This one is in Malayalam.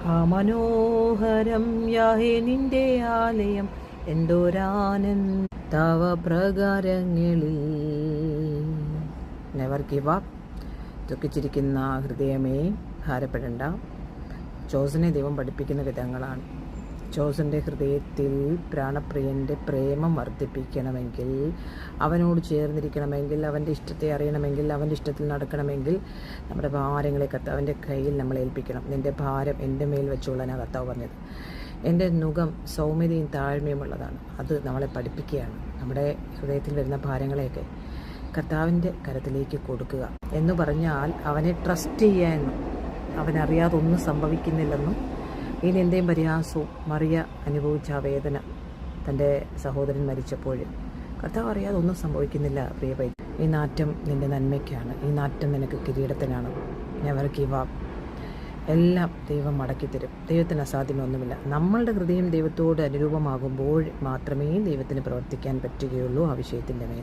മനോഹരം യാഹേ നിന്റെ ആലയം, എന്തോരാനന്ദവ പ്രകാരങ്ങളിൽ. Never give up. ദുഃഖിച്ചിരിക്കുന്ന ഹൃദയമേ, ഭാരപ്പെടേണ്ട. ജോസിനെ ദൈവം പഠിപ്പിക്കുന്ന വിധങ്ങളാണ്. ജോസിൻ്റെ ഹൃദയത്തിൽ പ്രാണപ്രിയൻ്റെ പ്രേമം വർദ്ധിപ്പിക്കണമെങ്കിൽ, അവനോട് ചേർന്നിരിക്കണമെങ്കിൽ, അവൻ്റെ ഇഷ്ടത്തെ അറിയണമെങ്കിൽ, അവൻ്റെ ഇഷ്ടത്തിൽ നടക്കണമെങ്കിൽ നമ്മുടെ ഭാരങ്ങളെ അവൻ്റെ കയ്യിൽ നമ്മൾ ഏൽപ്പിക്കണം. നിൻ്റെ ഭാരം എൻ്റെ മേൽ വെച്ചുകൊള്ളാനാണ് കർത്താവ് പറഞ്ഞത്. എൻ്റെ നുകം സൗമ്യതയും താഴ്മയുമുള്ളതാണ്. അത് നമ്മളെ പഠിപ്പിക്കുകയാണ്. നമ്മുടെ ഹൃദയത്തിൽ വരുന്ന ഭാരങ്ങളെയൊക്കെ കർത്താവിൻ്റെ കരത്തിലേക്ക് കൊടുക്കുക എന്ന് പറഞ്ഞാൽ അവനെ ട്രസ്റ്റ് ചെയ്യാനും, അവനറിയാതെ ഒന്നും സംഭവിക്കുന്നില്ലെന്നും, ഇനി എന്തേയും പരിഹാസവും മറിയ അനുഭവിച്ച ആ വേദന തൻ്റെ സഹോദരൻ മരിച്ചപ്പോൾ കർത്താവ് അറിയാതെ ഒന്നും സംഭവിക്കുന്നില്ല. പ്രിയ പൈ, ഈ നാറ്റം നിൻ്റെ നന്മയ്ക്കാണ്, ഈ നാറ്റം നിനക്ക് കിരീടത്തിനാണ്. Never give up. എല്ലാം ദൈവം മടക്കിത്തരും. ദൈവത്തിന് അസാധ്യമൊന്നുമില്ല. നമ്മളുടെ ഹൃദയം ദൈവത്തോട് അനുരൂപമാകുമ്പോൾ മാത്രമേ ദൈവത്തിന് പ്രവർത്തിക്കാൻ പറ്റുകയുള്ളൂ ആ വിഷയത്തിൻ്റെ മേൽ.